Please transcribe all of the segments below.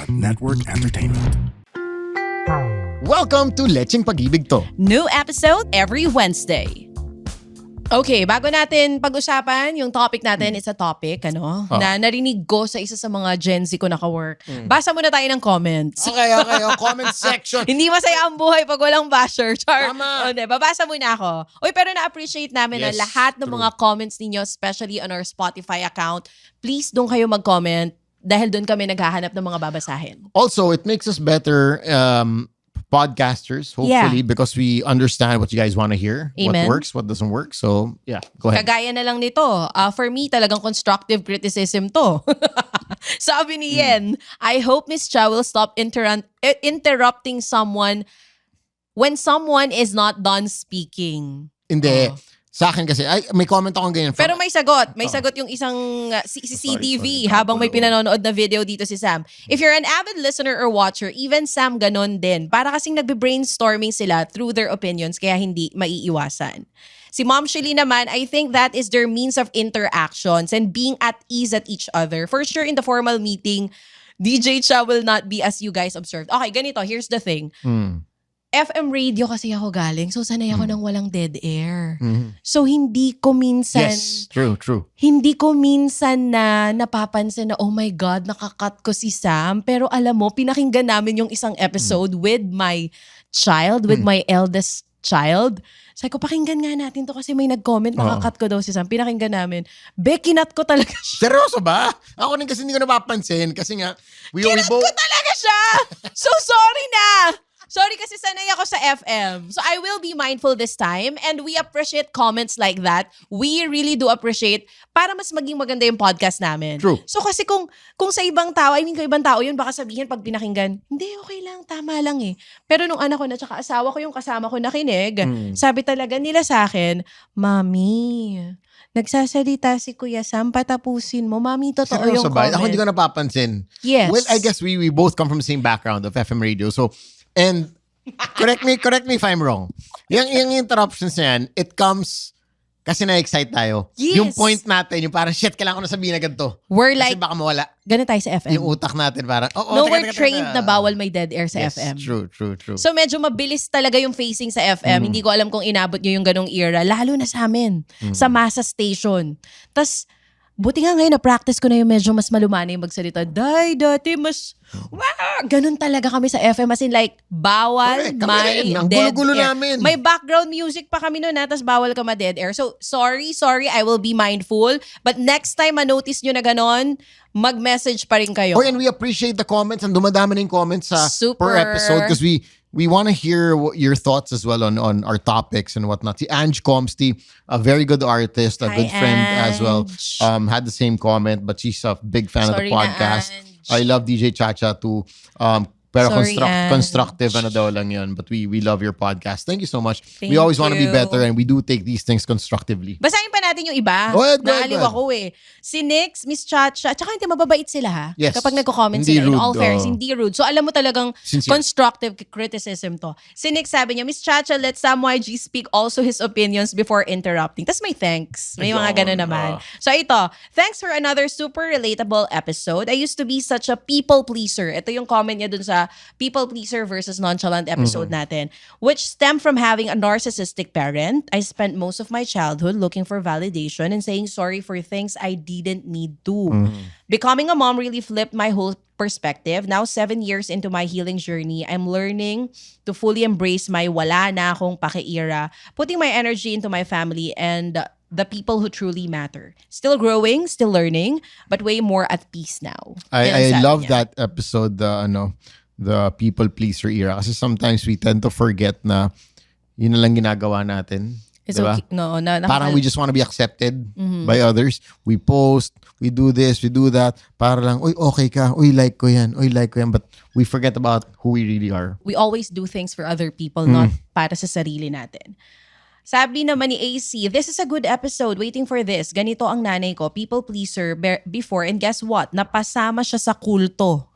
Network Entertainment. Welcome to Lecheng Pag-ibig To. New episode every Wednesday. Okay, bago natin pag-usapan, yung topic natin, it's a topic, na narinig ko sa isa sa mga Gen Z ko naka-work. Basa muna tayo ng comments. Okay. Comment section. Hindi masaya ang buhay pag walang basher. Char. Tama. Babasa muna ako. Uy, pero na-appreciate namin na Yes, lahat ng true. mga comments ninyo, especially on our Spotify account. Please, doon kayo mag-comment dahil doon kami naghahanap ng mga babasahin. Also, it makes us better podcasters, hopefully, because we understand what you guys want to hear. Amen. What works, what doesn't work. So, yeah, go ahead. Kagaya na lang nito. For me, talagang constructive criticism to. Sabi ni Yen, I hope Miss Cha will stop interrupting someone when someone is not done speaking. Hindi. Sa akin kasi, may comment akong ganyan. Pero may sagot. May sagot yung isang si CDV habang may pinanonood na video dito si Sam. If you're an avid listener or watcher, even Sam ganon din. Para kasing nagbe-brainstorming sila through their opinions kaya hindi maiiwasan. Si Mom Shelly naman, I think that is their means of interactions and being at ease at each other. For sure, in the formal meeting, DJ Cha will not be as you guys observed. Okay, ganito. Here's the thing. FM radio kasi ako galing. So, sanay ako ng walang dead air. So, hindi ko minsan... Yes, true. Hindi ko minsan na napapansin na, oh my God, nakakat ko si Sam. Pero alam mo, pinakinggan namin yung isang episode with my child, with my eldest child. Sabi ko, pakinggan nga natin to kasi may nag-comment, nakakat ko daw si Sam. Pinakinggan namin. Kinat ko talaga siya. Seryoso ba? Ako rin kasi hindi ko napapansin. Kasi nga, Kinat ko talaga siya! So, sorry na! Sorry kasi sanay ako sa FM. So I will be mindful this time and we appreciate comments like that. We really do appreciate para mas maging maganda yung podcast namin. True. So kasi kung sa ibang tao, kung ibang tao yun, baka sabihin pag pinakinggan, hindi, okay lang, tama lang eh. Pero nung anak ko na tsaka asawa ko yung kasama ko nakinig, sabi talaga nila sa akin, Mami, nagsasalita si Kuya Sam, patapusin mo. Mami, totoo yung seryoso ba? comment. Ako hindi ko napapansin. Yes. Well, I guess we both come from the same background of FM radio. So, and correct me if I'm wrong. Yung interruptions na yan, it comes kasi na-excite tayo. Yes. Yung point natin, yung parang shit, kailangan ko na sabihin na ganito. We're Kasi like, baka mawala. ganun tayo sa FM. Yung utak natin parang, We're trained na bawal may dead air sa yes, FM. True. So medyo mabilis talaga yung facing sa FM. Hindi ko alam kung inabot nyo yung ganong era. Lalo na sa amin. Sa masa station. Tas, buti nga ngayon na-practice ko na yung medyo mas malumanay magsalita. Dati mas, ganun talaga kami sa FM. As in like, bawal Correct, kami may rin. Ang dead gulo-gulo air. namin. May background music pa kami nun tas bawal ka ma-dead air. So, sorry, I will be mindful. But next time ma-notice nyo na ganon, mag-message pa rin kayo. Oh, and we appreciate the comments and dumadami na yung comments sa Super. per episode because we want to hear your thoughts as well on our topics and whatnot. Si Ange Comsty, a very good artist, a Hi, good friend as well, Ange. had the same comment, but she's a big fan Sorry of the na, podcast. Ange. I love DJ Chacha too. Pero Sorry, Ange. constructive daw lang yun. But we love your podcast. Thank you so much. Thank we always want to be you. better and we do take these things constructively. Basahin pa natin yung iba. Go ahead. Naaliw ako eh. Si Nix, Miss Chacha, tsaka hindi mababait sila ha. Yes. Kapag nagko-comment Hindi sila. In rude, all fairness, oo. hindi rude. So alam mo talagang Sincere. constructive criticism to. Si Nix sabi niya, Miss Chacha, let Sam YG speak also his opinions before interrupting. Tas may thanks. May mga ganun naman. So ito, thanks for another super relatable episode. I used to be such a people pleaser. Ito yung comment niya dun sa people pleaser versus nonchalant episode natin, which stemmed from having a narcissistic parent. I spent most of my childhood looking for validation and saying sorry for things I didn't need to. Becoming a mom really flipped my whole perspective. Now, 7 years into my healing journey, I'm learning to fully embrace my wala na akong paki-era, putting my energy into my family and the people who truly matter. Still growing, still learning, but way more at peace now. Yan ang I sabi love niya. that episode, the people pleaser era. Kasi sometimes we tend to forget na yun na lang ginagawa natin. It's Diba? okay. No, Parang we just want to be accepted by others. We post, we do this, we do that. Para lang, uy, okay ka. Uy, like ko yan. But we forget about who we really are. we always do things for other people, not para sa sarili natin. Sabi naman ni AC, this is a good episode. Waiting for this. Ganito ang nanay ko. People pleaser before. And guess what? Napasama siya sa kulto.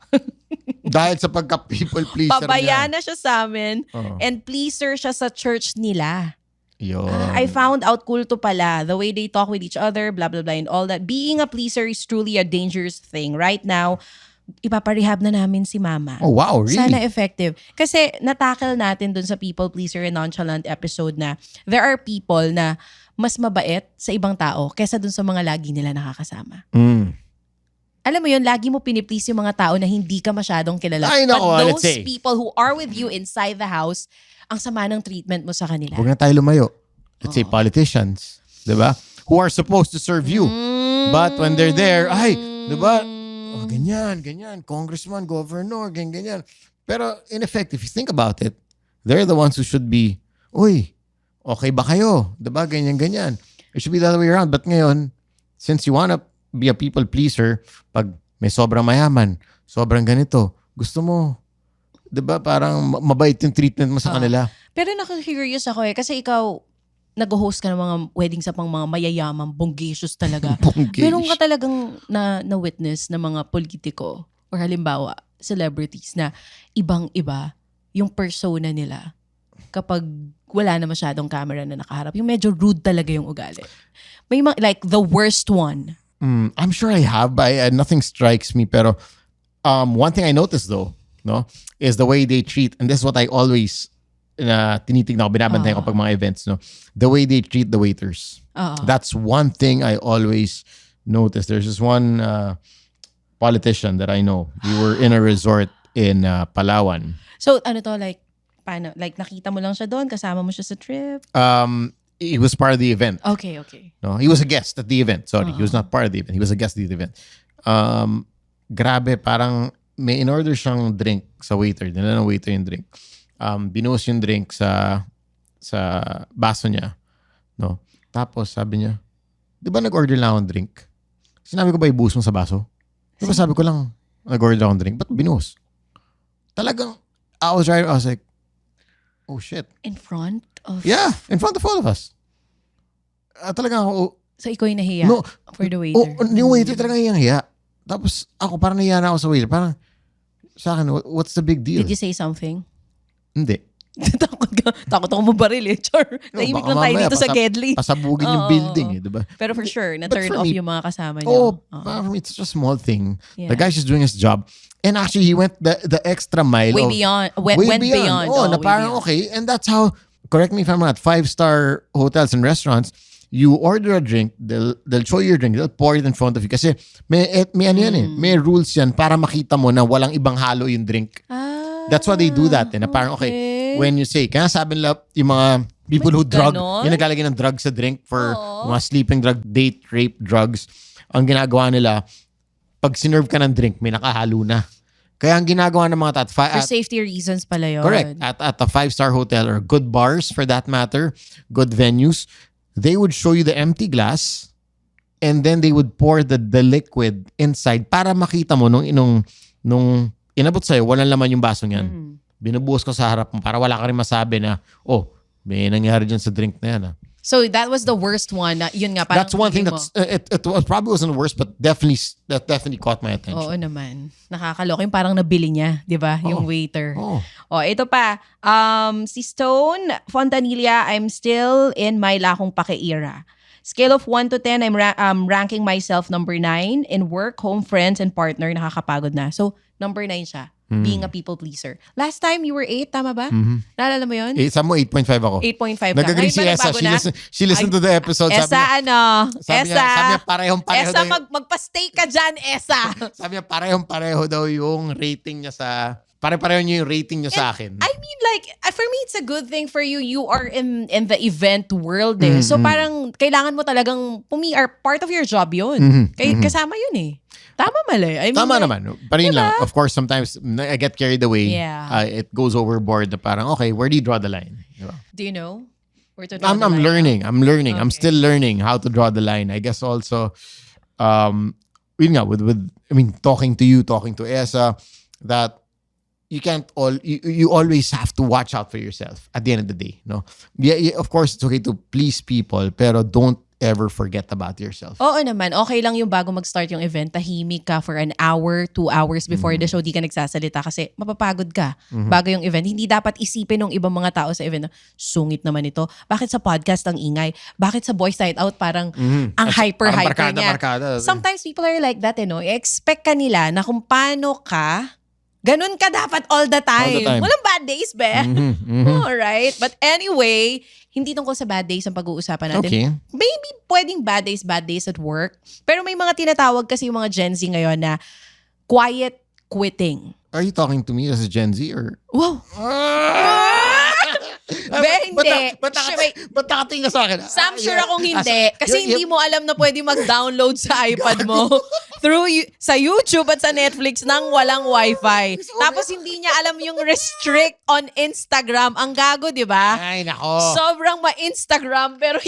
Dahil sa pagka-people pleaser Pabaya niya. na siya sa amin. And pleaser siya sa church nila. Yun. I found out kulto pala. The way they talk with each other, blah, blah, blah, and all that. Being a pleaser is truly a dangerous thing. Right now, ipaparehab na namin si mama. Oh, wow, really? Sana effective. Kasi natakil natin dun sa people pleaser and nonchalant episode na there are people na mas mabait sa ibang tao kesa dun sa mga lagi nila nakakasama. Alam mo yun, lagi mo piniplease yung mga tao na hindi ka masyadong kilala. Ay, nako, But let's those say. people who are with you inside the house, ang sama ng treatment mo sa kanila. Huwag na tayo lumayo. Let's say politicians, di ba? Who are supposed to serve you. But when they're there, ay, di ba? Oh, ganyan. Congressman, governor, ganyan. Pero in effect, if you think about it, they're the ones who should be, uy, okay ba kayo? Di ba? Ganyan. It should be the other way around. But ngayon, since you wanna be a people pleaser, pag may sobrang mayaman, sobrang ganito, gusto mo, di ba? Parang mabait yung treatment mo sa kanila. Pero nakaka-curious ako kasi ikaw, nag-host ka ng mga wedding sa pang mga mayayamang, bonggesious talaga. Meron ka talagang na-witness na mga politiko or halimbawa, celebrities na ibang-iba yung persona nila kapag wala na masyadong camera na nakaharap. Yung medyo rude talaga yung ugali. May mga, like the worst one. I'm sure I have, but nothing strikes me. Pero one thing I noticed though, no, is the way they treat, and this is what I always tinitignan ko, binabantayan ko pag mga events, no, the way they treat the waiters. That's one thing I always notice. There's this one politician that I know. We were in a resort in Palawan. So ano to, like paano? Like nakita mo lang siya doon, kasama mo siya sa trip? He was part of the event. Okay. No, he was a guest at the event. Sorry, he was not part of the event. He was a guest at the event. Grabe, parang may in-order siyang drink sa waiter. Nila ng waiter yung drink. Binuhos yung drink sa baso niya. No? Tapos sabi niya, di ba nag-order lang akong drink? Sinabi ko ba ibuhos mo sa baso? Di ba sabi ko lang, nag-order akong drink? Ba't binuhos? Talagang, I was like, oh shit. In front of? Yeah, in front of all of us. Talagang ako, So ikaw yung nahiya no, for the waiter? Yung waiter talaga yung hiya. Tapos ako, parang nahiya na ako sa waiter. Parang, sa akin, what's the big deal? Did you say something? Hindi. Takot ako mabaril eh. Char. Tahimik lang tayo dito sa Gedli. Pasabugin yung building eh, di ba? Pero for sure, But na-turn for off me, yung mga kasama Oh, niyo. for me, it's such a small thing. Yeah. The guy's just doing his job. And actually, he went the extra mile. Went beyond. Oh, na way parang beyond. okay. And that's how, correct me if I'm not, 5-star hotels and restaurants, you order a drink, they'll show you your drink, they'll pour it in front of you. Kasi may ano yan eh, may rules yan para makita mo na walang ibang halo yung drink. That's why they do that. Na parang, okay, when you say, kaya sabi nila, yung mga people who drug, yung naglalagay ng drugs sa drink for mga sleeping drug, date, rape drugs, ang ginagawa nila, pag sinerve ka ng drink, may nakahalo na. Kaya ang ginagawa ng mga for safety reasons pala yun. Correct. At a 5-star hotel or good bars for that matter, good venues, they would show you the empty glass and then they would pour the liquid inside para makita mo nung inabot sa'yo, walang laman yung baso niyan. Binubuhos ko sa harap mo para wala ka rin masabi na, oh, may nangyari dyan sa drink na yan. So that was the worst one. Yun nga, parang that's one thing that's, it probably wasn't the worst, but that definitely caught my attention. Oo naman. Nakakaloka yung parang nabili niya, di ba? Yung waiter. Ito pa. Si Stone Fontanilla, I'm still in my lakong pake era. Scale of 1 to 10, I'm ranking myself number 9. In work, home, friends, and partner, nakakapagod na. So, number 9 siya. Being a people pleaser. Last time, you were 8, tama ba? Naalala mo yun? Sa mo, 8.5 ako. 8.5 ka. Nag-agree si Esa. She listened to the episode. Esa, sabi niya, parehong-pareho Esa, daw. magpa-stay ka dyan, Esa. Sabi niya, parehong-pareho daw yung rating niya sa... Pare-pareho niyo yung rating niyo sa akin. I mean, like, for me, it's a good thing for you. You are in the event world eh. So parang, kailangan mo talagang, part of your job yun. Kasama yun eh. Tama mali. I mean, tama naman. Pero yun lang, of course, sometimes I get carried away. Yeah. It goes overboard na parang, okay, where do you draw the line? Diba? Do you know where to draw the line? I'm learning. Okay. I'm still learning how to draw the line. I guess also, yun nga, talking to you, talking to Esa, that you can't you always have to watch out for yourself at the end of the day, no? Yeah, of course it's okay to please people, pero don't ever forget about yourself. Oo naman, okay lang yung bago mag-start yung event, tahimik ka for an hour, 2 hours before the show, di ka nagsasalita kasi mapapagod ka bago yung event. Hindi dapat isipin ng ibang mga tao sa event na, sungit naman ito. Bakit sa podcast ang ingay? Bakit sa Boys Night Out parang ang hyper-hyper niya? Barkada. Sometimes people are like that, I-expect ka nila na kung paano ka, ganun ka dapat all the time. Walang bad days, be. Alright? But anyway, hindi tungkol sa bad days ang pag-uusapan natin. Okay. Maybe pwedeng bad days at work. Pero may mga tinatawag kasi yung mga Gen Z ngayon na quiet quitting. Are you talking to me as a Gen Z or? Wow. Hindi. Ba't nakatingin ka sa akin? Sam, sure akong hindi. Kasi hindi mo alam na pwede mag-download sa iPad mo through sa YouTube at sa Netflix nang walang wifi. Tapos hindi niya alam yung restrict on Instagram. Ang gago, di ba? Ay, nako. Sobrang ma-Instagram pero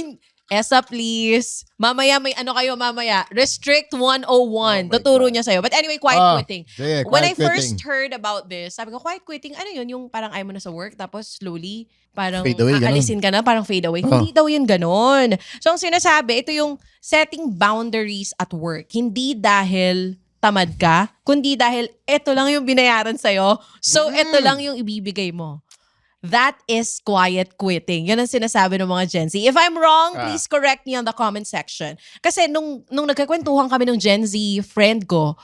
ESA please. Mamaya may kayo mamaya. Restrict 101. Tuturo niya sa'yo. But anyway, quiet quitting. Yeah, When I first heard about this, sabi ko, quiet quitting, ano yun? Yung parang ayaw mo na sa work, tapos slowly, parang fade away, aalisin ka na, parang fade away. Hindi daw yun ganun. So ang sinasabi, ito yung setting boundaries at work. Hindi dahil tamad ka, kundi dahil ito lang yung binayaran sa'yo. So ito lang yung ibibigay mo. That is quiet quitting. Yan ang sinasabi ng mga Gen Z. If I'm wrong, please correct me on the comment section. Kasi nung nagkakwentuhan kami ng Gen Z friend ko,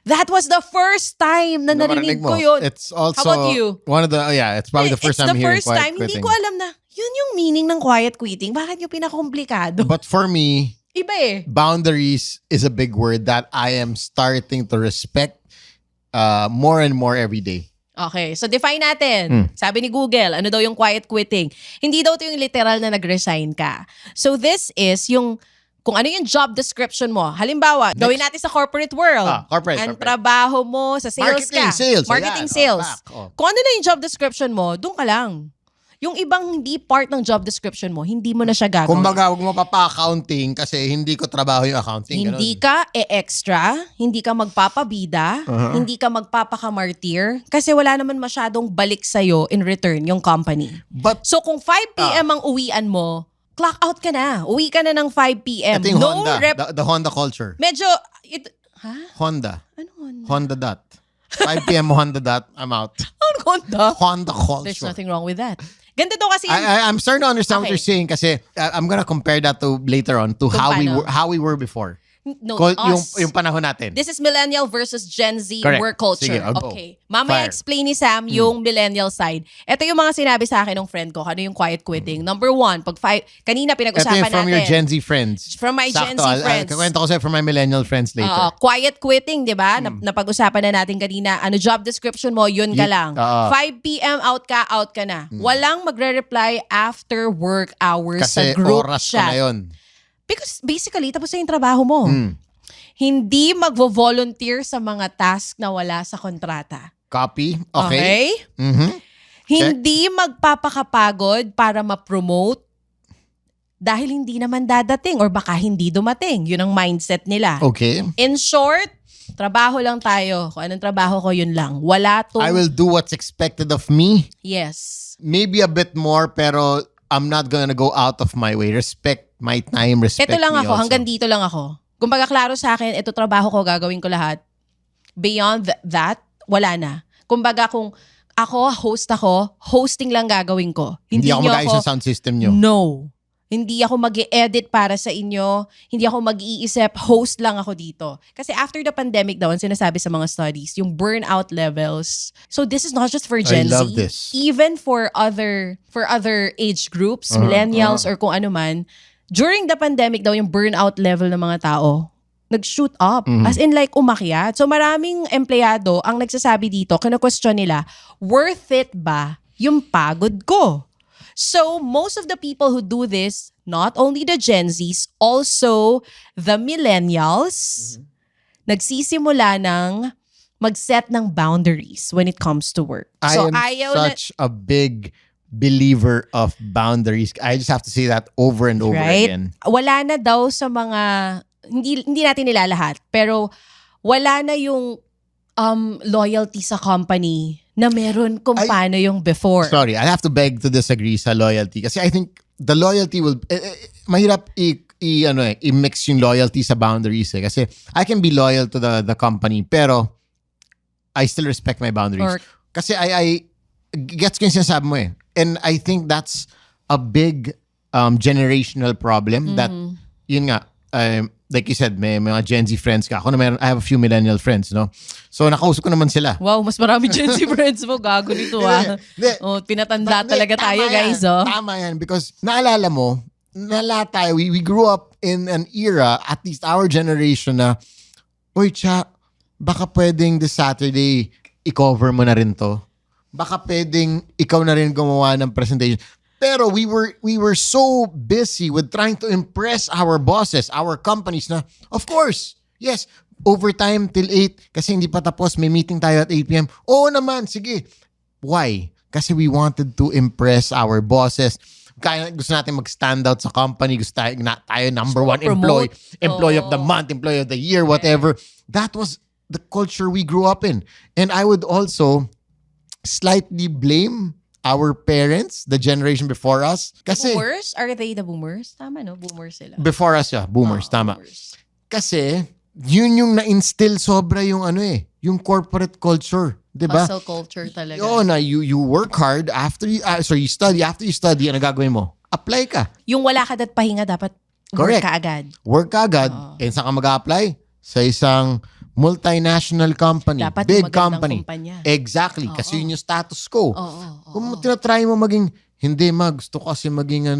that was the first time na narinig ko yun. It's also How about you? one of the, it's probably the first time hearing quiet quitting. Hindi ko alam na yun yung meaning ng quiet quitting. Bakit yung pinakakomplikado? But for me, iba boundaries is a big word that I am starting to respect more and more every day. Okay, so define natin. Sabi ni Google, ano daw yung quiet quitting? Hindi daw ito yung literal na nag-resign ka. So this is yung, kung ano yung job description mo. Halimbawa, gawin natin sa corporate world. Corporate. Ang trabaho mo sa sales Marketing, sales. Kung ano na yung job description mo, doon ka lang. Yung ibang hindi part ng job description mo, hindi mo na siya gagawin. Kumbaga, huwag mo pa-accounting kasi hindi ko trabaho yung accounting. Hindi ka extra, hindi ka magpapabida, hindi ka magpapakamartir, kasi wala naman masyadong balik sa'yo in return yung company. So kung 5 p.m. ang uwian mo, clock out ka na. Uwi ka na ng 5 p.m. Ito yung Honda, the Honda culture. Medyo, Honda. Ano Honda? Honda dot. 5 p.m. Honda dot, I'm out. Ano Honda? Honda culture. There's nothing wrong with that. Ganda to kasi I'm starting to understand what you're saying kasi I'm gonna compare that to later on to how we were before. No, yung panahon natin. This is millennial versus Gen Z Correct. work culture. Sige, okay. Mamaya explain ni Sam yung millennial side. Ito yung mga sinabi sa akin ng friend ko, ano yung quiet quitting. Number 1, kanina pinag-usapan natin. Ito yung from your Gen Z friends. From my Gen Z friends. Kakwento ko sa'yo from my millennial friends later. Quiet quitting, di ba? Napag-usapan na natin kanina. Ano job description mo, yun ka lang. 5 p.m. out ka na. Walang magre-reply after work hours kasi sa group oras chat. Ko na yun. Because basically, tapos na yung trabaho mo. Hindi magvo-volunteer sa mga task na wala sa kontrata. Copy. Okay. Hindi magpapakapagod para ma-promote dahil hindi naman dadating or baka hindi dumating. Yun ang mindset nila. Okay. In short, trabaho lang tayo. Kung anong trabaho ko, yun lang. Wala to. I will do what's expected of me. Yes. Maybe a bit more pero I'm not gonna go out of my way. Respect my time, respect ito lang me ako, also. hanggang dito lang ako. Kumbaga klaro sa akin, ito trabaho ko, gagawin ko lahat. Beyond that, wala na. Kumbaga kung host ako, hosting lang gagawin ko. Hindi ako mag-ayos sa sound system nyo. No. Hindi ako mag-i-edit para sa inyo. Hindi ako mag-iisip. Host lang ako dito. Kasi after the pandemic daw, ang sinasabi sa mga studies, yung burnout levels. So this is not just for Gen Z. I love this. Even for other age groups, millennials or kung ano man, during the pandemic daw, yung burnout level ng mga tao, nag-shoot up. As in like umakyat. So maraming empleyado ang nagsasabi dito, kina-question nila, worth it ba yung pagod ko? So most of the people who do this, not only the Gen Zs, also the millennials, nagsisimula ng mag-set ng boundaries when it comes to work. So I am such a big believer of boundaries. I just have to say that over and over again. Wala na daw sa mga, hindi natin nilalahat, pero wala na yung loyalty sa company na meron kung paano yung before. Sorry, I have to beg to disagree sa loyalty kasi I think the loyalty will mahirap i-mix yung loyalty sa boundaries eh. Kasi I can be loyal to the company, pero I still respect my boundaries. Kasi I gets ko yung sinasabi mo eh. And I think that's a big generational problem that, yun nga, like you said, may mga Gen Z friends ka. Ako na I have a few millennial friends, no? So, nakausap ko naman sila. Wow, mas marami Gen Z friends mo. Gago nito pinatanda talaga tayo, guys. Tama yan. Because naalala mo, tayo, we grew up in an era, at least our generation na, uy, baka pwedeng this Saturday, i-cover mo na rin to. Baka pwedeng ikaw na rin gumawa ng presentation. Pero we were so busy with trying to impress our bosses, our companies na, of course, yes, overtime till 8 kasi hindi pa tapos, may meeting tayo at 8 p.m. Oo naman, sige. Why? Kasi we wanted to impress our bosses. Kaya gusto natin mag-stand out sa company, gusto tayo number one employee of the month, employee of the year, whatever. That was the culture we grew up in. And I would also slightly blame our parents, the generation before us. Kasi, boomers? Are they the boomers? Tama, no? Boomers sila. Before us, yeah. Boomers, tama. Boomers. Kasi, yun yung na-instill sobra yung yung corporate culture. Diba? Hustle culture talaga. Oo, na you work hard after you study. After you study, ano gagawin mo? Apply ka. Yung wala ka dat pahinga, dapat Correct. work ka agad. Work ka agad. And saan ka mag-apply? Sa isang multinational company. Dapat big yung magandang company. Kumpanya. Exactly. Kasi yun yung status quo. Kung tinatry mo maging, hindi gusto ko kasi maging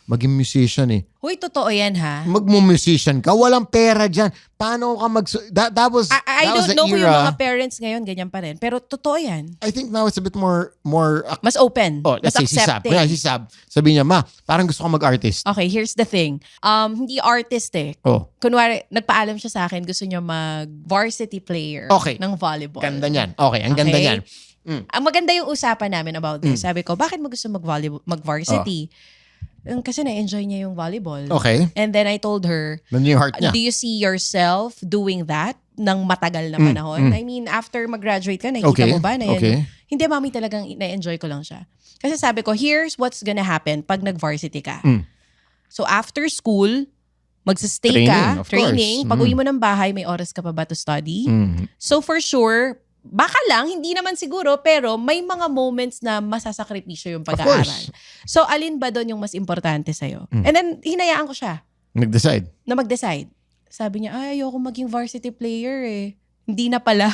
maging musician eh. Hoy, totoo yan ha? Magmu-musician ka, walang pera dyan. Paano ka that was I that was don't the know kung era. yung mga parents ngayon ganyan pa rin. Pero totoo yan. I think now it's a bit more Mas open. let's mas say si Sab. accepting. Si Sab, sabi niya, ma, parang gusto ko mag-artist. Okay, here's the thing. Hindi artist eh. Kunwari, nagpaalam siya sa akin, gusto niya mag-varsity player ng volleyball. Ganda niyan. Okay, ang ganda niyan. Ang maganda yung usapan namin about this. Sabi ko, bakit mo gusto mag-varsity? Kasi na-enjoy niya yung volleyball. Okay. And then I told her, Nandiyan yung heart niya. do you see yourself doing that ng matagal na panahon? I mean, after mag-graduate ka, nakikita mo ba na yan? Hindi, mami, talagang na-enjoy ko lang siya. Kasi sabi ko, here's what's gonna happen pag nag-varsity ka. So after school, magsistay ka, training. Pag uwi mo ng bahay, may oras ka pa ba to study? So for sure, baka lang, hindi naman siguro, pero may mga moments na masasakripisyo yung pag-aaral. So, alin ba doon yung mas importante sa'yo? And then, hinayaan ko siya. Mag-decide. Sabi niya, ayoko maging varsity player eh. Hindi na pala.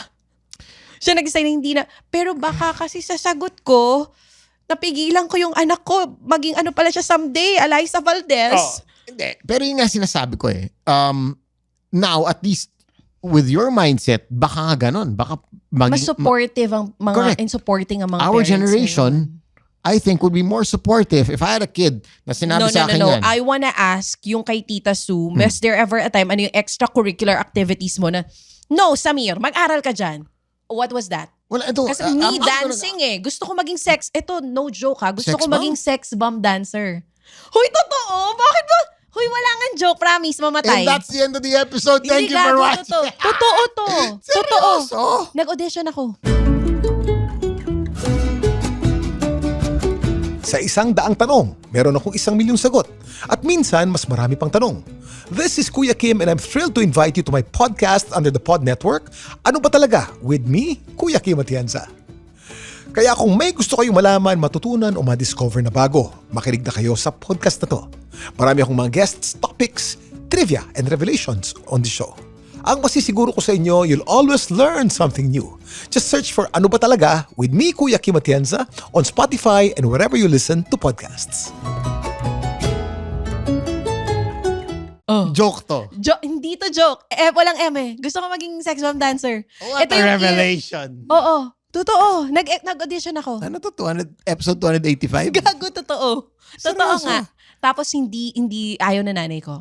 Siya nag-decide na hindi na. Pero baka kasi sa sagot ko, napigilan ko yung anak ko, maging ano pala siya someday, Eliza Valdez. Hindi. Pero yun nga sinasabi ko eh. Now, at least, with your mindset, baka nga ganun. Baka mas supportive ang mga in supporting ang mga our parents. Our generation, I think, would be more supportive if I had a kid na sinabi sa akin yan. I wanna ask yung kay Tita Sue, was there ever a time, ano yung extracurricular activities mo na, no, Samir, mag-aral ka dyan. What was that? Well, ito, kasi me dancing eh. Gusto ko maging sex, ito, no joke ha. Gusto ko maging sex bomb dancer. Hoy, totoo? Bakit ba? Hoy, wala nga joke, promise, mamatay. And that's the end of the episode. Thank you for watching. Totoo to. Totoo. Seryoso? Nag-audition ako. Sa 100 tanong, meron akong 1,000,000 sagot. At minsan, mas marami pang tanong. This is Kuya Kim and I'm thrilled to invite you to my podcast under the Pod Network, Ano Ba Talaga? With me, Kuya Kim Atienza. Kaya kung may gusto kayong malaman, matutunan o ma-discover na bago, makinig na kayo sa podcast na to. Marami akong mga guests, topics, trivia, and revelations on the show. Ang masisiguro ko sa inyo, you'll always learn something new. Just search for Ano Ba Talaga with me, Kuya Kim Atienza, on Spotify and wherever you listen to podcasts. Joke to. Hindi to joke. Walang M eh. Gusto ko maging sex bomb dancer. What a revelation. Oo. Totoo. Nag-audition ako. Ano to? Episode 285? Gago, totoo. Totoo nga. Tapos hindi ayaw na nanay ko.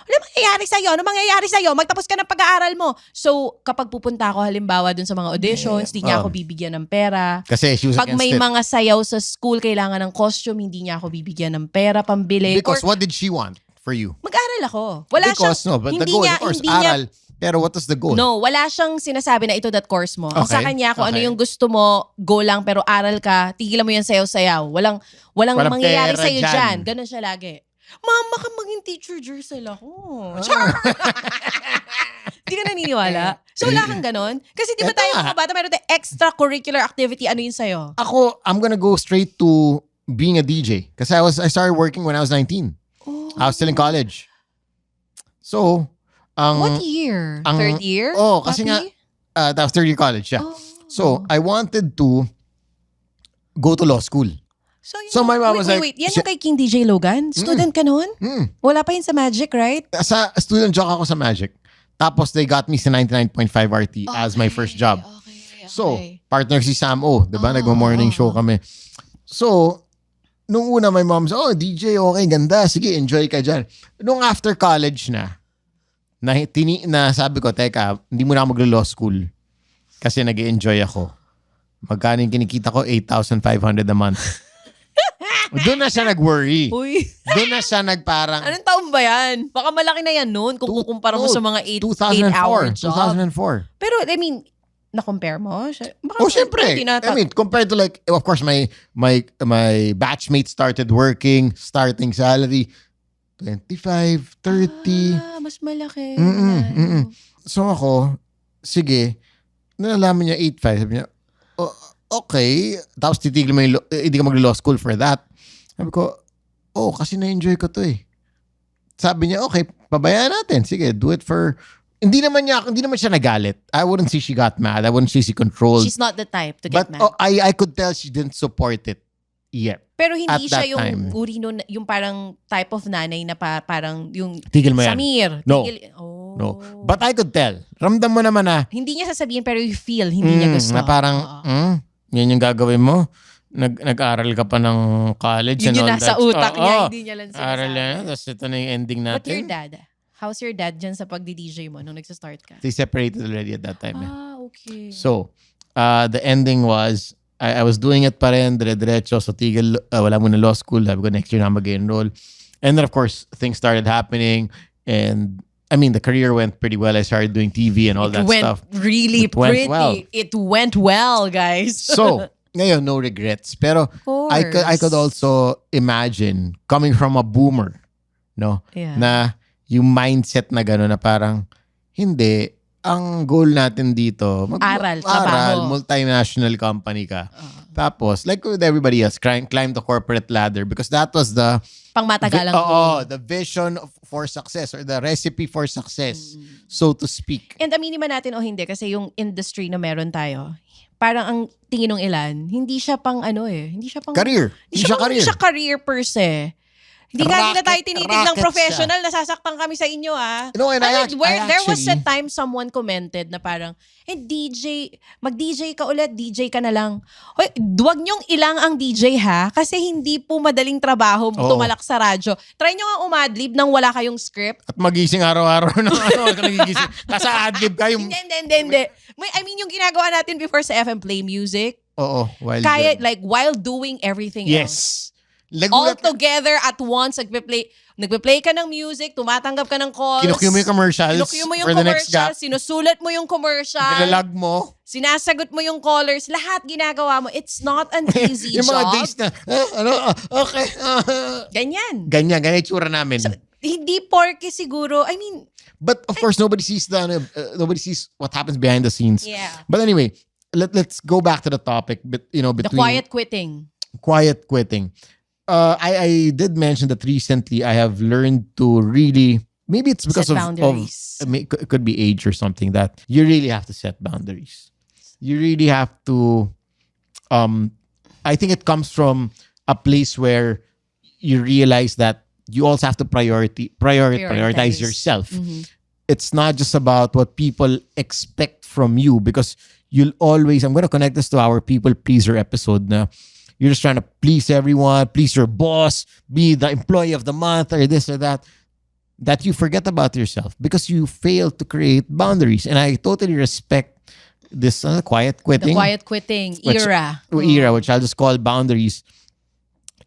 Ano mangyayari sa'yo? Ano mangyayari sa'yo? Magtapos ka ng pag-aaral mo. So, kapag pupunta ako halimbawa dun sa mga auditions, di niya ako bibigyan ng pera. Kasi she was Pag may mga sayaw sa school, kailangan ng costume, hindi niya ako bibigyan ng pera, pambili. Because what did she want for you? Mag-aral ako. Wala Because, siyang, but hindi the goal, niya, of course, hindi niya, aral. Pero what was the goal? No, wala siyang sinasabi na ito that course mo. Ang sa kanya, kung ano yung gusto mo, go lang, pero aral ka, tigilan mo yung sayaw-sayaw. Walang mangyayari pera sa'yo dyan. dyan. Ganun siya lagi. Mama ka maging teacher, Jersel ako. Char! Hindi ka naniniwala? So wala kang ganon? Kasi di ba tayo mga bata, meron tayong extracurricular activity. Ano yun sa'yo? Ako, I'm gonna go straight to being a DJ. Kasi I started working when I was 19. Oh. I was still in college. So, What year? Third year? Oh, kasi Papi? nga, that was third year college, yeah. Oh. So, I wanted to go to law school. So my mom was like, wait. Yan yung kay King DJ Logan? Student ka noon? Wala pa yun sa Magic, right? Sa student jock ako sa Magic. Tapos they got me sa 99.5 RT as my first job. Okay. So, partner si Sam O, diba? Nag-morning show kami. So, nung una my mom said, oh, DJ, okay, ganda. Sige, enjoy ka dyan. Nung after college na sabi ko, teka, hindi mo na ako mag-law school kasi nag-enjoy ako. Magkano yung kinikita ko? 8,500 a month. Doon na siya nag-worry. Uy. Doon na siya nagparang... Anong taon ba yan? Baka malaki na yan noon kung kukumpara mo sa mga 8-hour job. 2004. Pero, I mean, na-compare mo? Baka Oh, syempre. I mean, compared to like, of course, my batchmate started working, starting salary, 25, 30. Mas malaki. So ako, sige, nalalaman niya 8.5. Sabi niya, oh, okay. Tapos titigil mo yung, hindi ka mag-law school for that. Sabi ko, oh, kasi na-enjoy ko to eh. Sabi niya, okay, pabayaan natin. Sige, do it for... Hindi naman siya nagalit. I wouldn't say she got mad. I wouldn't say she controlled. She's not the type to get But mad. I could tell she didn't support it yet. Pero hindi at siya that yung time. uri nun, yung parang type of nanay na parang yung Tigil mo yan. Samir. No. Oh. No. But I could tell. Ramdam mo naman na, Hindi niya sasabihin pero you feel hindi niya gusto. na parang, yan yung gagawin mo. Nag-aral ka pa ng college. Yun and yung all nasa that. utak niya, hindi niya lang sinasabi. Aral yan. Tapos ito na yung ending natin. But your dad, how's your dad dyan sa pagdi-DJ mo nung nagsa-start ka? They separated already at that time. Okay. So, the ending was, I was doing it pa rin, dire-diretso. So, tigil, wala muna law school. Sabi ko, next year na mag-enroll. And then, of course, things started happening. And, I mean, the career went pretty well. I started doing TV and all that stuff. It went really pretty. well. It went well, guys. So, ngayon, no regrets. Pero, I could also imagine coming from a boomer, no? Yeah. Na yung mindset na gano'n na parang, hindi, ang goal natin dito, Aral, trabaho. multinational company ka. Tapos, like with everybody else, climb the corporate ladder because that was the Pangmatagalang goal. the vision for success or the recipe for success, so to speak. And aminin man natin o hindi kasi yung industry na meron tayo, parang ang tingin ng ilan, hindi siya pang hindi siya pang Career. Hindi siya career per se. Hindi nga nila tayo tinitig ng Racket professional, nasasaktan kami sa inyo No, and there was a time someone commented na parang, DJ, mag-DJ ka ulit, DJ ka na lang. Hoy, duwag niyong ilang ang DJ ha, kasi hindi po madaling trabaho tumalak sa radyo. Try niyo nga umadlib nang wala kayong script. At magising araw-araw na nagigising. Nasa adlib ka yung... Hindi. I mean, yung ginagawa natin before sa FM Play Music, Oo, while doing everything else. Yes. All together at once, nagpe-play ka ng music, tumatanggap ka ng calls. Kinukyo mo yung commercials for the next gap. Sinusulat mo yung commercial. Nilalag mo. Sinasagot mo yung callers. Lahat ginagawa mo. It's not an easy yung job. mga days na, okay. Ganyan. Ganyan itsura namin. So, hindi porke siguro. I mean, but of course, nobody sees what happens behind the scenes. Yeah. But anyway, let's go back to the topic. Between the quiet quitting. Quiet quitting. I did mention that recently I have learned to really, maybe it's because set boundaries. It could be age or something, that you really have to set boundaries. You really have to, I think it comes from a place where you realize that you also have to prioritize yourself. Mm-hmm. It's not just about what people expect from you, because you'll always, I'm going to connect this to our people pleaser episode na, you're just trying to please everyone, please your boss, be the employee of the month or this or that you forget about yourself because you fail to create boundaries. And I totally respect this quiet quitting. The quiet quitting era. Which I'll just call boundaries.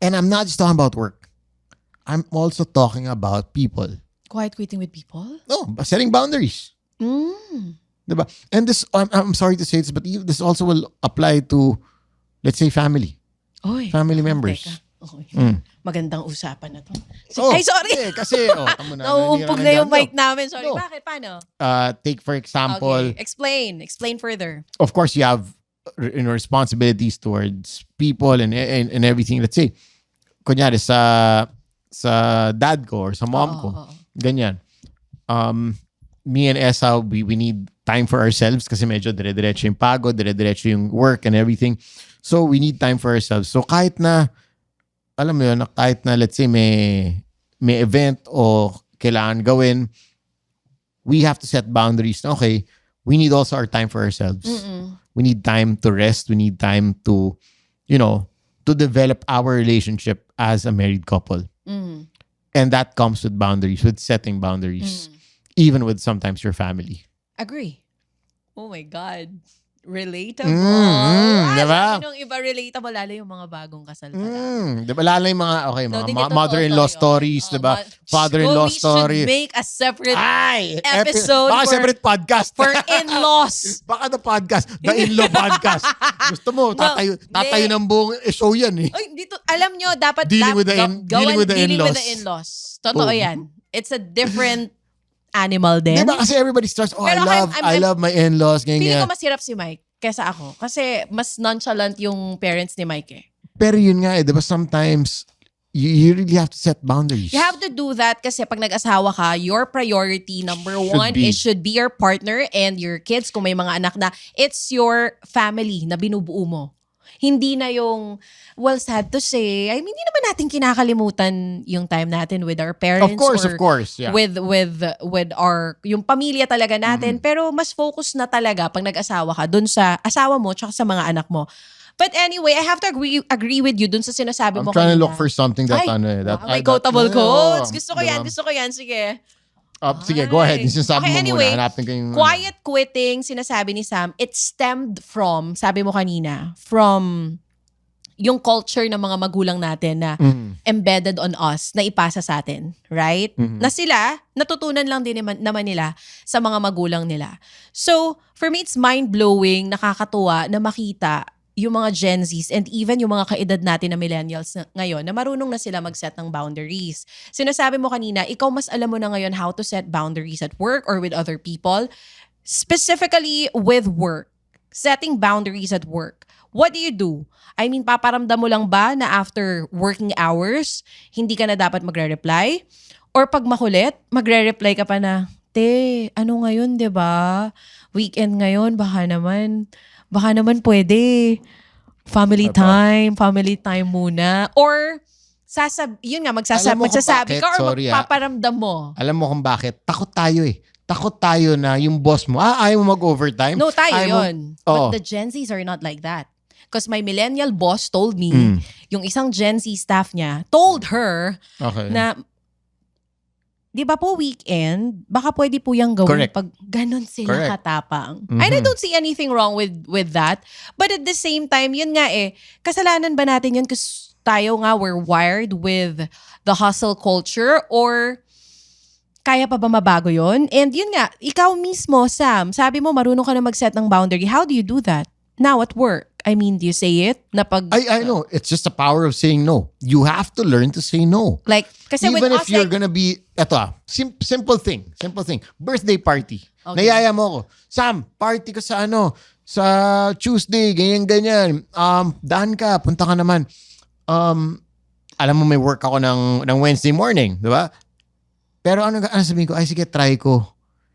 And I'm not just talking about work. I'm also talking about people. Quiet quitting with people? No, setting boundaries. Diba? And this, I'm sorry to say this, but this also will apply to, let's say, family. Oy, family members. Teka. Okay. Magandang usapan na to. Oh, Ay, sorry. kasi, tamo na. Nauumpog na yung mic namin. Sorry, No. bakit? Paano? Take for example, Okay, explain further. of course you have responsibilities towards people and everything. Let's say, kunyari sa dad ko or sa mom ko, Oo. ganyan. Me and Esa, we need time for ourselves kasi medyo dire-diretso yung pagod, dire-diretso yung work and everything. So we need time for ourselves. So kahit na, alam mo yun, kahit na let's say may event o kailangan gawin, we have to set boundaries na, okay, we need also our time for ourselves. We need time to rest. We need time to, to develop our relationship as a married couple. And that comes with boundaries, with setting boundaries, even with sometimes your family. Agree. Oh my God. Relatable. Diba? Sabi nung iba relatable, lalo yung mga bagong kasal pa. Diba? Lalo yung mga, No, mga hindi, totoo mother-in-law to yun. stories, diba? Father-in-law We story. should make a separate Ay! episode Baka for- separate podcast. for in-laws. Baka the podcast. The in-law podcast. Gusto mo, tatayo ng buong show yan eh. Ay, dito, alam nyo, dapat Dealing with the in-laws. in-laws. Totoo Oh. yan. It's a different animal din. Diba? Kasi everybody starts, Pero I love my in-laws. Feeling Ganyan. ko mas hirap si Mike kesa ako. Kasi mas nonchalant yung parents ni Mike eh. Pero yun nga eh, diba? Sometimes, you really have to set boundaries. You have to do that kasi pag nag-asawa ka, your priority number one be. should be your partner and your kids kung may mga anak na. It's your family na binubuo mo. Hindi na yung, well, sad to say, I mean, hindi naman natin kinakalimutan yung time natin with our parents. Of course. Yeah. With our, yung pamilya talaga natin. Pero mas focus na talaga pag nag-asawa ka dun sa asawa mo tsaka sa mga anak mo. But anyway, I have to agree with you dun sa sinasabi I'm mo trying to kanina. look for something that, May quotable quotes. Gusto ko Diba? yan. Sige. Sige, go ahead. Yung sinasabi Okay, mo anyway, muna. Hanapin ko yung... Quiet quitting, sinasabi ni Sam, it stemmed from, sabi mo kanina, from yung culture ng mga magulang natin na embedded on us, na ipasa sa atin. Right? Na sila, natutunan lang din naman nila sa mga magulang nila. So, for me, it's mind-blowing, nakakatuwa na makita yung mga Gen Zs and even yung mga kaedad natin na millennials ngayon na marunong na sila mag-set ng boundaries. Sinasabi mo kanina, ikaw mas alam mo na ngayon how to set boundaries at work or with other people. Specifically with work. Setting boundaries at work. What do you do? I mean, paparamdam mo lang ba na after working hours, hindi ka na dapat magre-reply? Or pag makulit, magre-reply ka pa na, ano ngayon, 'di ba? Weekend ngayon, baka naman pwede. Family time muna. Or, magsasabi ka or magpaparamdam mo. Alam mo kung bakit? Takot tayo eh. Takot tayo na yung boss mo, ayaw mo mag-overtime? No, tayo Ayaw mo- yun. Oo. But the Gen Zs are not like that. Because my millennial boss told me, yung isang Gen Z staff niya, told her Okay. na, di ba po weekend, baka pwede po yung gawin Correct. pag ganon sila Correct. katapang. And I don't see anything wrong with that. But at the same time, yun nga kasalanan ba natin yun kasi tayo nga we're wired with the hustle culture or kaya pa ba mabago yun? And yun nga, ikaw mismo, Sam, sabi mo marunong ka na mag-set ng boundary. How do you do that? Now at work. I mean, do you say it? Na pag, I know. It's just the power of saying no. You have to learn to say no. like, kasi with Even us, if you're like, gonna be, simple thing. Birthday party. Okay. Nayaya mo ko. Sam, party ka sa sa Tuesday, ganyan. Daan ka, punta ka naman. Alam mo may work ako ng Wednesday morning, di ba? Pero ano sabihin ko, sige, try ko.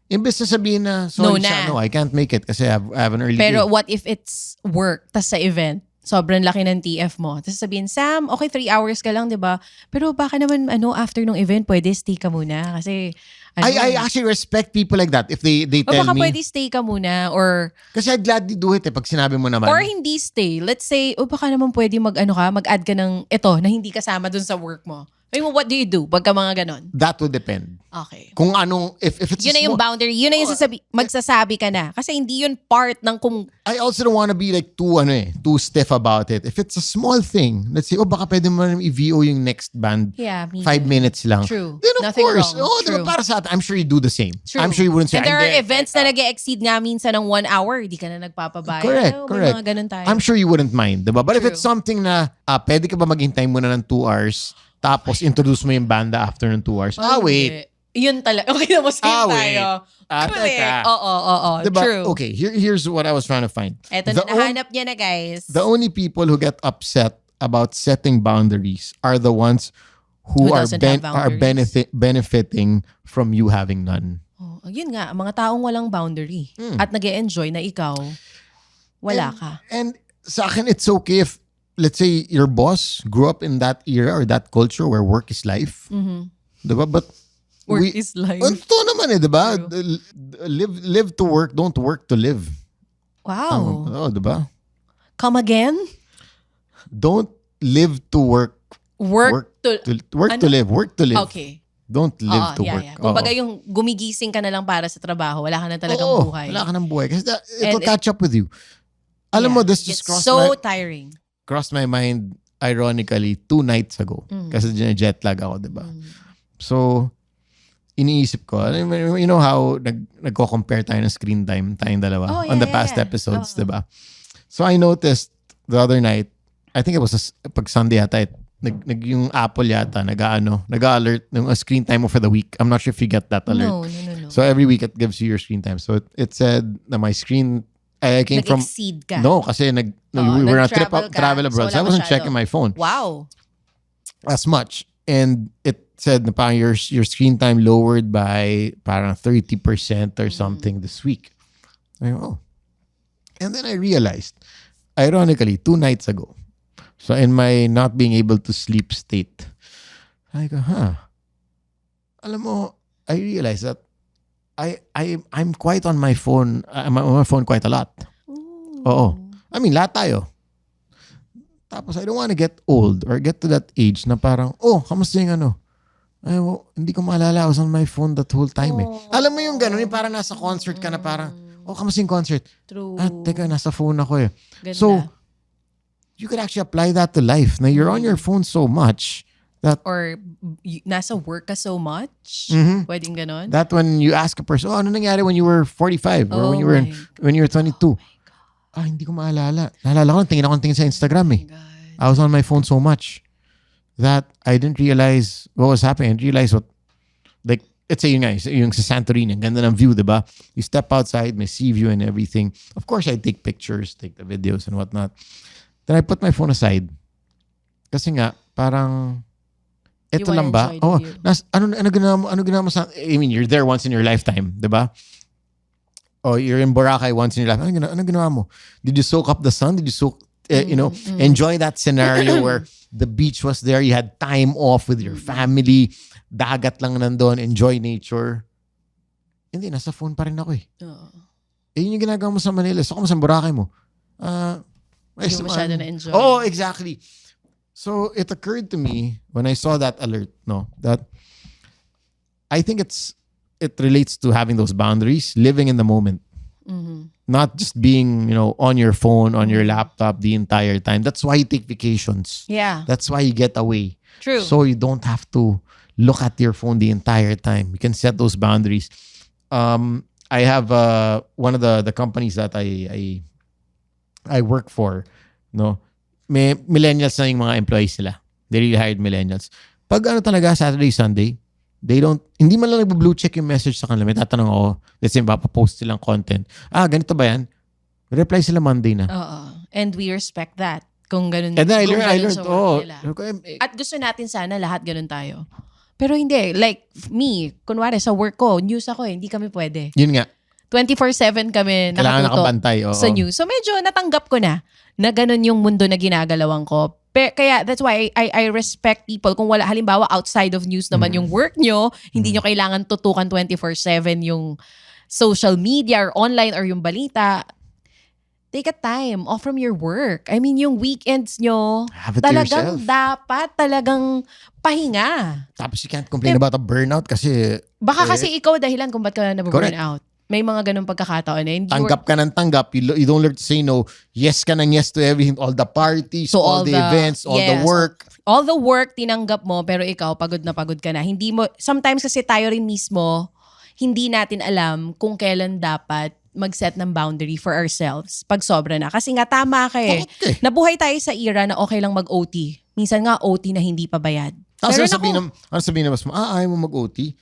Imbes na sabihin na, sorry, I can't make it kasi I have an early pero day. what if it's work, tas sa event, sobrang laki ng TF mo. Tapos sabihin, Sam, okay, 3 hours ka lang, di ba? Pero baka naman, after nung event, pwede stay ka muna. Kasi, I actually respect people like that. If they o tell baka me. pwede stay ka muna, or Kasi I'd gladly do it pag sinabi mo naman. or hindi stay. Let's say, baka naman pwede mag-add ka ng ito na hindi kasama dun sa work mo. I mean, what do you do pagka mga ganon? That would depend. Okay. Kung anong, if it's Yun na yung boundary. Yun na yung magsasabi ka na. Kasi hindi yun part ng kung... I also don't want to be like too stiff about it. If it's a small thing, let's say, baka pwede mo na i-VO yung next band. Yeah, me 5 minutes lang. True. Then of Nothing course. wrong. Diba, True. para sa atin, I'm sure you do the same. True. I'm sure you wouldn't say, And there are "Hindi, events na nag-exceed nga minsan ng 1 hour, hindi ka na nagpapabayad. Correct, May correct. mga ganun tayo. I'm sure you wouldn't mind, diba? But if True. it's something na, pwede ka ba maghintay muna ng 2 hours, Tapos introduce mo yung banda after ng 2 hours. Wait. Yun talaga. Okay na mo, same wait. tayo. Correct. Teka. Oo. Diba? True. Okay, here's what I was trying to find. Eto na, nahanap niya na, guys. The only people who get upset about setting boundaries are the ones who are doesn't have boundaries. benefiting from you having none. Oh, yun nga, mga taong walang boundary at nag-e-enjoy na ikaw, wala ka. And sa akin, it's okay if, let's say, your boss grew up in that era or that culture where work is life. Diba? But Work is life. Ito naman diba? Live to work, don't work to live. Wow. Diba? Come again? Don't live to work. Work to live. Work to live. Okay. Don't live to work. Yeah. Kumbaga yung gumigising ka na lang para sa trabaho, wala ka na talagang buhay. Wala ka ng buhay. Kasi it'll catch up with you. Alam mo, this just tiring. crossed my mind ironically 2 nights ago. Kasi jet lag ako, diba? So, iniisip ko, you know how nagko-compare tayo ng screen time tayong dalawa on the past episodes, diba? So I noticed the other night, I think it was pag Sunday yata, yung Apple yata, nag-alert ng screen time mo for the week. I'm not sure if you get that alert. No. So every week it gives you your screen time. So it said na my screen, I came from... Nag-exceed ka. No, kasi we were on a trip, travel abroad. So I wasn't checking my phone. Wow. As much. And it said na parang your screen time lowered by parang 30% or something this week. And then I realized, ironically, 2 nights ago, so in my not being able to sleep state, I go, alam mo, I realized that I'm quite on my phone. I'm on my phone quite a lot. Oo. I mean, lahat tayo. Tapos, I don't want to get old or get to that age na parang, kamusta yung hindi ko maalala. I was on my phone that whole time Alam mo yung gano'n, yung parang nasa concert ka na parang, kamusta yung concert? True. Teka, nasa phone ako Ganda. So, you could actually apply that to life. Na you're on your phone so much that... Or nasa work ka so much. Pwedeng ganon. That when you ask a person, ano nangyari when you were 45 or when you were 22? Hindi ko maalala. Naalala ko, tingin sa Instagram I was on my phone so much that I didn't realize what was happening. I didn't realize what, like, let's say yung sa Santorini, ang ganda ng view, diba? You step outside, may sea view and everything. Of course, I take pictures, take the videos and whatnot. Then I put my phone aside. Kasi nga, parang, eto lang ba? Ano ginawa mo sa, I mean, you're there once in your lifetime, diba? You're in Boracay once in your life. Ano ginawa mo? Did you soak up the sun? Did you enjoy that scenario where the beach was there, you had time off with your family, dagat lang nandun, enjoy nature? Hindi, nasa phone pa rin ako yun yung ginagawa mo sa Manila. So, kung sa Boracay mo? Hindi mo masyado na-enjoy. Exactly. So, it occurred to me when I saw that alert, that I think it relates to having those boundaries, living in the moment. Not just being, on your phone, on your laptop the entire time. That's why you take vacations. Yeah. That's why you get away. True. So you don't have to look at your phone the entire time. You can set those boundaries. I have one of the companies that I work for, may millennials na yung mga employees nila. They really hired millennials. Pag talaga, Saturday, Sunday, hindi man lang nagbo-blue check yung message sa kanila. May tatanong ako, let's say, mapapost silang content. Ganito ba yan? Reply sila Monday na. And we respect that. Kung ganun. And then I learned, sa work nila. At gusto natin sana lahat ganun tayo. Pero hindi. Like, me, kunwari sa work ko, news ako hindi kami pwede. Yun nga. 24/7 kami kailangan nakatutok nakabantay, sa news. So medyo natanggap ko na ganun yung mundo na ginagalawan ko. Kaya that's why I respect people. Kung wala, halimbawa outside of news naman yung work nyo, hindi nyo kailangan tutukan 24/7 yung social media or online or yung balita. Take a time off from your work. I mean, yung weekends nyo, have it to yourself. Talagang pahinga. Tapos you can't complain about a burnout kasi... Baka kasi ikaw dahilan kung ba't ka nababurnout. May mga ganun pagkakataon eh. Tanggap ka ng tanggap. You don't learn to say no. Yes ka ng yes to everything. All the parties, so all the events, all the work. All the work, tinanggap mo, pero ikaw, pagod na pagod ka na. Hindi mo, sometimes kasi tayo rin mismo, hindi natin alam kung kailan dapat mag-set ng boundary for ourselves pag sobra na. Kasi nga tama ka Okay. Nabuhay tayo sa era na okay lang mag-OT. Minsan nga OT na hindi pa bayad. Tapos Meron ano sabihin ng boss mo, ayaw mo mag-OT?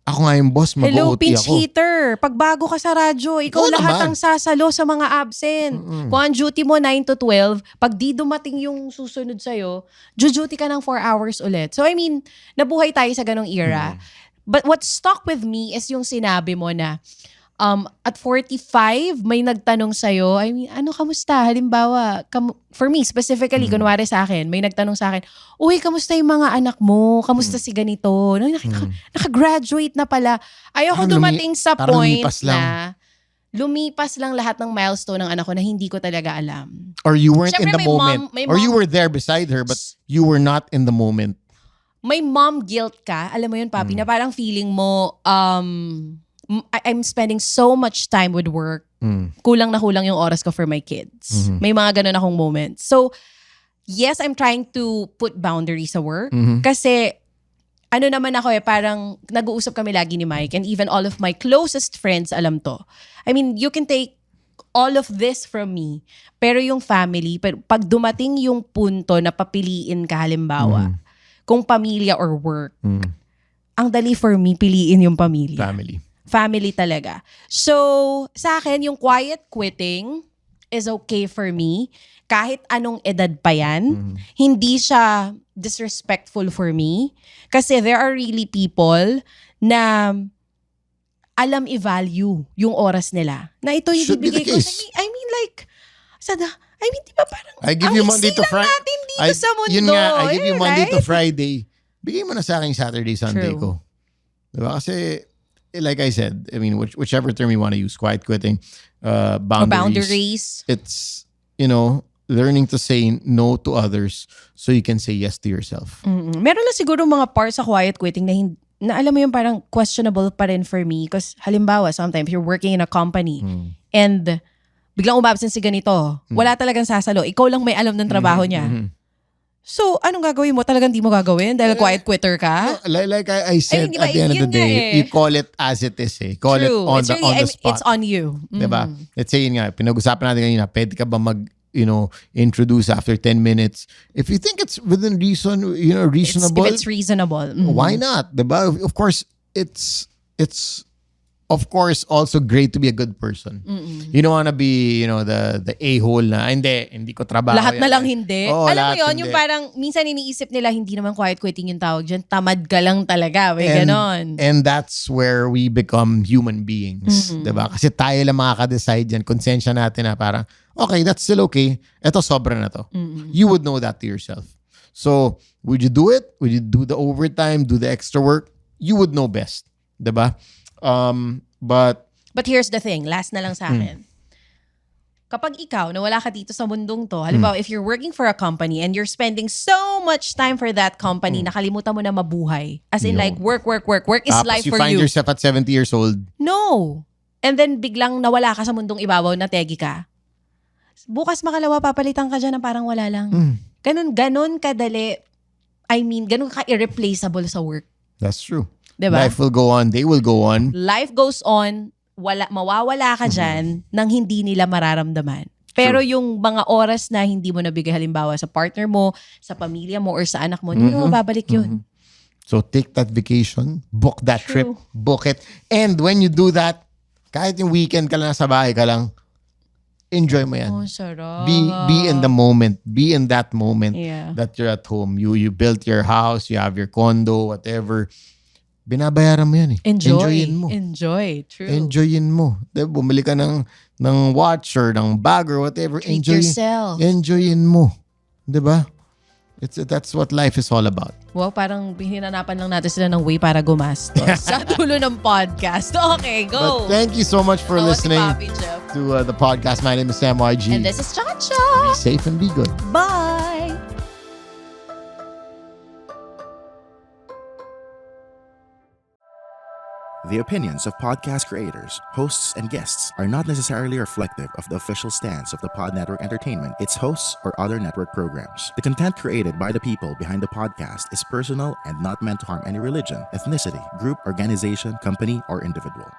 Ako nga yung boss, Hello, mag-OT pinch ako. hitter. Pag bago ka sa radyo, ikaw Oo lahat naman. ang sasalo sa mga absent. Kung ang duty mo 9 to 12, pag di dumating yung susunod sa'yo, duty ka ng 4 hours ulit. So I mean, nabuhay tayo sa ganong era. But what stuck with me is yung sinabi mo na at 45, may nagtanong sa'yo, I mean, kamusta? Halimbawa, for me specifically, kunwari sa akin, may nagtanong sa akin, uy, kamusta yung mga anak mo? Kamusta si ganito? Naka-graduate na pala. Ayoko Parang dumating sa parang point lumipas lang. na lumipas lang lahat ng milestone ng anak ko na hindi ko talaga alam. Or you weren't Siyempre, in the may moment. mom- may Or you mom- were there beside her, but you were not in the moment. May mom guilt ka, alam mo yun, papi, na parang feeling mo, I'm spending so much time with work. Kulang na kulang yung oras ko for my kids. May mga ganun akong moments. So, yes, I'm trying to put boundaries sa work. Kasi, naman ako parang nag-uusap kami lagi ni Mike and even all of my closest friends alam to. I mean, you can take all of this from me. Pero yung family, pag dumating yung punto na papiliin ka halimbawa, kung pamilya or work, ang dali for me, piliin yung pamilya. Family talaga. So, sa akin, yung quiet quitting is okay for me. Kahit anong edad pa yan, hindi siya disrespectful for me. Kasi there are really people na alam i-value yung oras nila. Na ito yung Should be bibigay the ko. case. I mean like, di ba parang, I give you Monday to Friday. natin dito sa mundo. Yun nga, I give you Monday to right? Friday. Bigay mo na sa akin Saturday, Sunday True. ko. Diba? Kasi, like I said, I mean, whichever term you want to use, quiet quitting, boundaries. It's, learning to say no to others so you can say yes to yourself. Meron lang siguro mga parts sa quiet quitting na alam mo yung parang questionable pa rin for me. Because halimbawa, sometimes you're working in a company and biglang umabsent si ganito. Wala talagang sasalo. Ikaw lang may alam ng trabaho niya. So, anong gagawin mo? Talagang di mo gagawin dahil quiet quitter ka? Like I said, diba, at the end of the yun nga day, you call it as it is. Call it True. on It's the really, spot. it's on you. Diba? Let's say yun nga, pinag-usapan natin kanina, pwede ka ba introduce after 10 minutes? If you think it's within reason, reasonable. If it's reasonable. Why not? Diba? Of course, it's of course also great to be a good person. You don't wanna be, the a-hole na, hindi ko trabaho. Lahat na lang hindi. Oo, Alam mo lahat yun, hindi. yung parang minsan iniisip nila hindi naman quiet quitting yung tawag dyan. Tamad ka lang talaga. May ganon. And that's where we become human beings. Diba? Kasi tayo lang makaka-decide dyan. Konsensya natin na parang, okay, that's still okay. Eto, sobra na to. You would know that to yourself. So, would you do it? Would you do the overtime, do the extra work? You would know best. Diba? But here's the thing, last na lang sa akin. Kapag ikaw, nawala ka dito sa mundong to, halimbawa, if you're working for a company and you're spending so much time for that company, nakalimutan mo na mabuhay. As in like, work is Tapos life you for find you. yourself at 70 years old. No. And then biglang nawala ka sa mundong ibabaw na tegi ka. Bukas makalawa, papalitan ka dyan na parang wala lang. Ganun kadali. I mean, ganun ka irreplaceable sa work. That's true. Diba? Life will go on. They will go on. Life goes on. Mawawala ka dyan nang hindi nila mararamdaman. Pero yung mga oras na hindi mo nabigay halimbawa sa partner mo, sa pamilya mo, or sa anak mo, hindi mo mababalik yun. So take that vacation, book that True. trip, book it. And when you do that, kahit yung weekend ka lang sa bahay ka lang, enjoy mo yan. Oh, sarap. Be in the moment. Be in that moment Yeah. that you're at home. You built your house, you have your condo, whatever. Binabayaran mo yan eh. Enjoyin mo. Enjoy. True. Enjoyin mo. Diba? Bumili ka ng watch or ng bag or whatever. Treat yourself. Enjoyin mo. Diba? That's what life is all about. Wow, parang hinanapan lang natin sila ng way para gumastos. Sa dulo ng podcast. Okay, go. But thank you so much for listening Si Papi Jeff. to the podcast. My name is Sam YG. And this is Chacha. Be safe and be good. Bye. The opinions of podcast creators, hosts, and guests are not necessarily reflective of the official stance of the Pod Network Entertainment, its hosts, or other network programs. The content created by the people behind the podcast is personal and not meant to harm any religion, ethnicity, group, organization, company, or individual.